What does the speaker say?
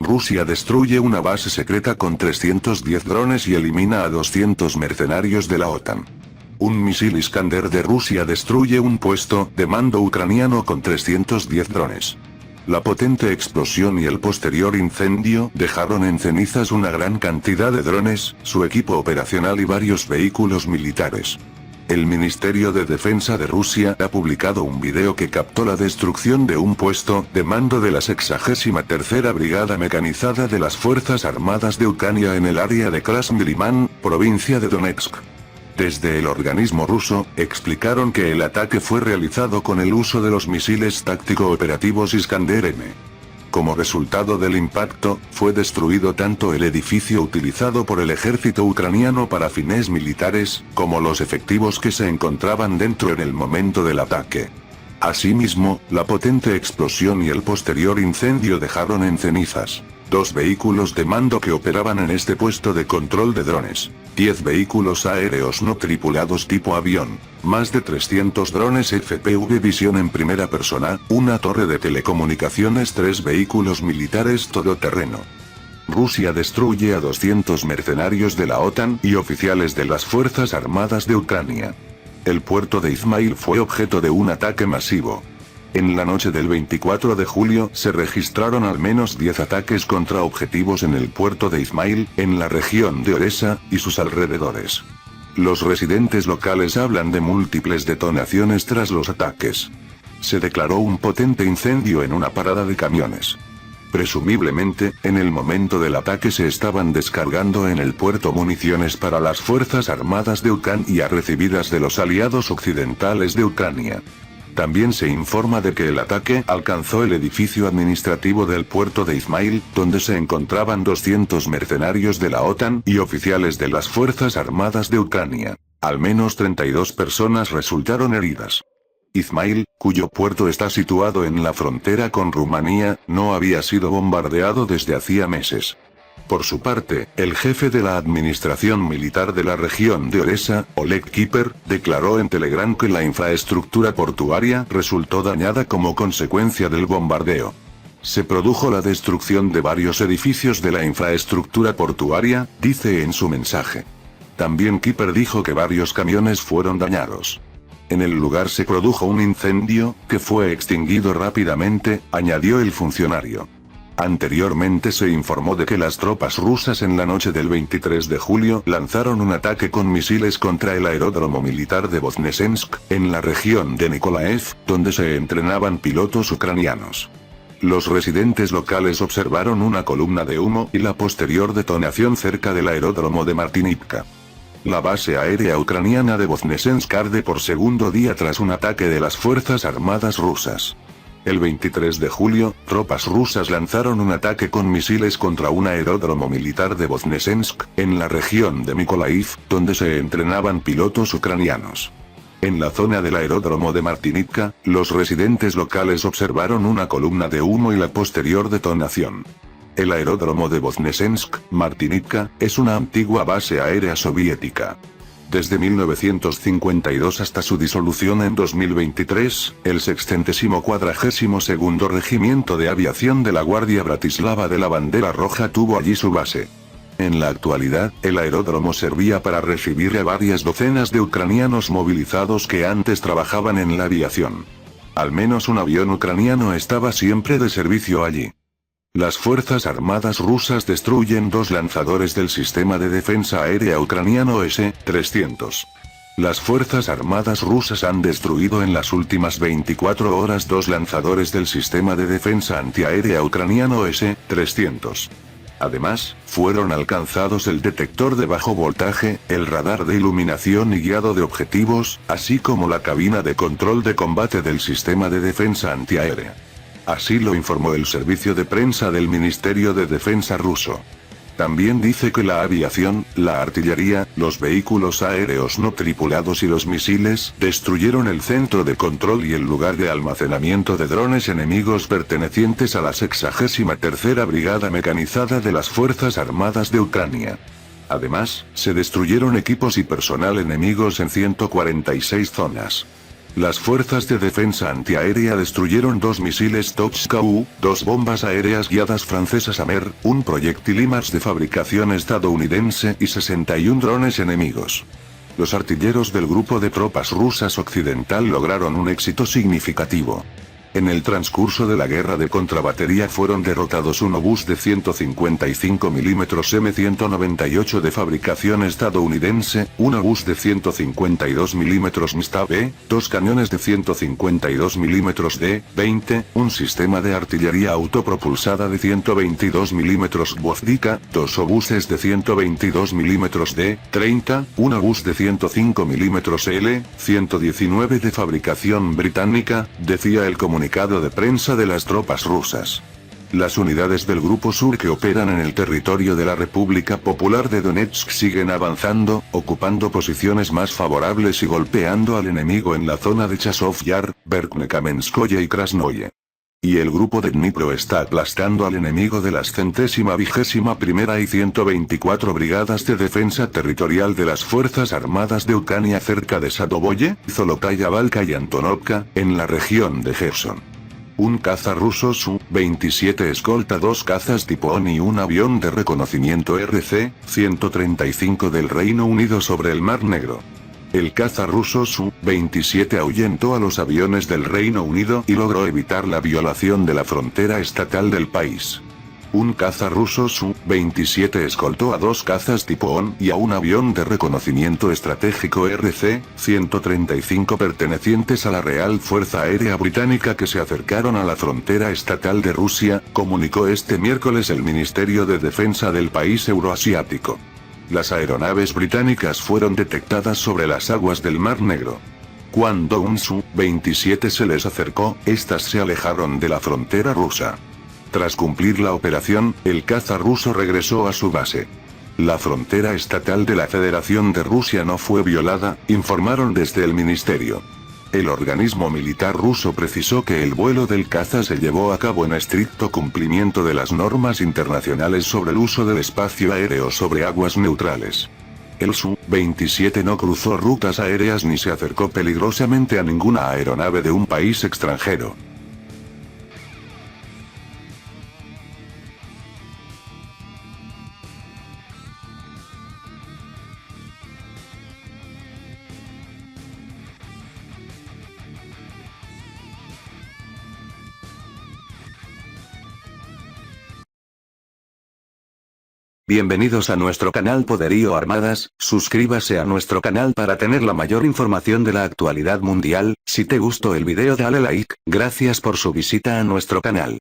Rusia destruye una base secreta con 310 drones y elimina a 200 mercenarios de la OTAN. Un misil Iskander de Rusia destruye un puesto de mando ucraniano con 310 drones. La potente explosión y el posterior incendio dejaron en cenizas una gran cantidad de drones, su equipo operacional y varios vehículos militares. El Ministerio de Defensa de Rusia ha publicado un video que captó la destrucción de un puesto de mando de la 63ª Brigada Mecanizada de las Fuerzas Armadas de Ucrania en el área de Krasny-Liman, provincia de Donetsk. Desde el organismo ruso, explicaron que el ataque fue realizado con el uso de los misiles táctico-operativos Iskander-M. Como resultado del impacto, fue destruido tanto el edificio utilizado por el ejército ucraniano para fines militares, como los efectivos que se encontraban dentro en el momento del ataque. Asimismo, la potente explosión y el posterior incendio dejaron en cenizas 2 vehículos de mando que operaban en este puesto de control de drones, 10 vehículos aéreos no tripulados tipo avión, más de 300 drones FPV visión en primera persona, una torre de telecomunicaciones, 3 vehículos militares todoterreno. Rusia destruye a 200 mercenarios de la OTAN y oficiales de las Fuerzas Armadas de Ucrania. El puerto de Izmail fue objeto de un ataque masivo. En la noche del 24 de julio se registraron al menos 10 ataques contra objetivos en el puerto de Izmail, en la región de Odesa y sus alrededores. Los residentes locales hablan de múltiples detonaciones tras los ataques. Se declaró un potente incendio en una parada de camiones. Presumiblemente, en el momento del ataque se estaban descargando en el puerto municiones para las Fuerzas Armadas de Ucrania recibidas de los aliados occidentales de Ucrania. También se informa de que el ataque alcanzó el edificio administrativo del puerto de Izmail, donde se encontraban 200 mercenarios de la OTAN y oficiales de las Fuerzas Armadas de Ucrania. Al menos 32 personas resultaron heridas. Izmail, cuyo puerto está situado en la frontera con Rumanía, no había sido bombardeado desde hacía meses. Por su parte, el jefe de la administración militar de la región de Odesa, Oleg Kiper, declaró en Telegram que la infraestructura portuaria resultó dañada como consecuencia del bombardeo. Se produjo la destrucción de varios edificios de la infraestructura portuaria, dice en su mensaje. También Kiper dijo que varios camiones fueron dañados. En el lugar se produjo un incendio, que fue extinguido rápidamente, añadió el funcionario. Anteriormente se informó de que las tropas rusas en la noche del 23 de julio lanzaron un ataque con misiles contra el aeródromo militar de Voznesensk, en la región de Nikolaev, donde se entrenaban pilotos ucranianos. Los residentes locales observaron una columna de humo y la posterior detonación cerca del aeródromo de Martinivka. La base aérea ucraniana de Voznesensk arde por segundo día tras un ataque de las Fuerzas Armadas rusas. El 23 de julio, tropas rusas lanzaron un ataque con misiles contra un aeródromo militar de Voznesensk, en la región de Mykolaiv, donde se entrenaban pilotos ucranianos. En la zona del aeródromo de Martinivka, los residentes locales observaron una columna de humo y la posterior detonación. El aeródromo de Voznesensk, Martinivka, es una antigua base aérea soviética. Desde 1952 hasta su disolución en 2023, el 642º Regimiento de Aviación de la Guardia Bratislava de la Bandera Roja tuvo allí su base. En la actualidad, el aeródromo servía para recibir a varias docenas de ucranianos movilizados que antes trabajaban en la aviación. Al menos un avión ucraniano estaba siempre de servicio allí. Las Fuerzas Armadas rusas destruyen 2 lanzadores del sistema de defensa aérea ucraniano S-300. Las Fuerzas Armadas rusas han destruido en las últimas 24 horas 2 lanzadores del sistema de defensa antiaérea ucraniano S-300. Además, fueron alcanzados el detector de bajo voltaje, el radar de iluminación y guiado de objetivos, así como la cabina de control de combate del sistema de defensa antiaérea. Así lo informó el servicio de prensa del Ministerio de Defensa ruso. También dice que la aviación, la artillería, los vehículos aéreos no tripulados y los misiles destruyeron el centro de control y el lugar de almacenamiento de drones enemigos pertenecientes a la 63ª Brigada Mecanizada de las Fuerzas Armadas de Ucrania. Además, se destruyeron equipos y personal enemigos en 146 zonas. Las fuerzas de defensa antiaérea destruyeron 2 misiles Tochka-U, 2 bombas aéreas guiadas francesas Hammer, un proyectil HIMARS de fabricación estadounidense y 61 drones enemigos. Los artilleros del grupo de tropas rusas occidental lograron un éxito significativo. En el transcurso de la guerra de contrabatería fueron derrotados un obús de 155 mm M198 de fabricación estadounidense, un obús de 152 mm MSTAB, 2 cañones de 152 mm D-20, un sistema de artillería autopropulsada de 122 mm Gwozdika, 2 obuses de 122 mm D-30, un obús de 105 mm L-119 de fabricación británica, decía el comunicado de prensa de las tropas rusas. Las unidades del Grupo Sur que operan en el territorio de la República Popular de Donetsk siguen avanzando, ocupando posiciones más favorables y golpeando al enemigo en la zona de Chasov Yar, Verkhnekamenskoye y Krasnoye. Y el grupo de Dnipro está aplastando al enemigo de las 121ª y 124 Brigadas de Defensa Territorial de las Fuerzas Armadas de Ucrania cerca de Sadovoye, Zolotaya Balka y Antonovka, en la región de Gerson. Un caza ruso Su-27 escolta 2 cazas Typhoon y un avión de reconocimiento RC-135 del Reino Unido sobre el Mar Negro. El caza ruso Su-27 ahuyentó a los aviones del Reino Unido y logró evitar la violación de la frontera estatal del país. Un caza ruso Su-27 escoltó a 2 cazas Typhoon y a un avión de reconocimiento estratégico RC-135 pertenecientes a la Real Fuerza Aérea Británica que se acercaron a la frontera estatal de Rusia, comunicó este miércoles el Ministerio de Defensa del país euroasiático. Las aeronaves británicas fueron detectadas sobre las aguas del Mar Negro. Cuando un Su-27 se les acercó, estas se alejaron de la frontera rusa. Tras cumplir la operación, el caza ruso regresó a su base. La frontera estatal de la Federación de Rusia no fue violada, informaron desde el ministerio. El organismo militar ruso precisó que el vuelo del caza se llevó a cabo en estricto cumplimiento de las normas internacionales sobre el uso del espacio aéreo sobre aguas neutrales. El Su-27 no cruzó rutas aéreas ni se acercó peligrosamente a ninguna aeronave de un país extranjero. Bienvenidos a nuestro canal Poderío Armadas, suscríbase a nuestro canal para tener la mayor información de la actualidad mundial. Si te gustó el video dale like, gracias por su visita a nuestro canal.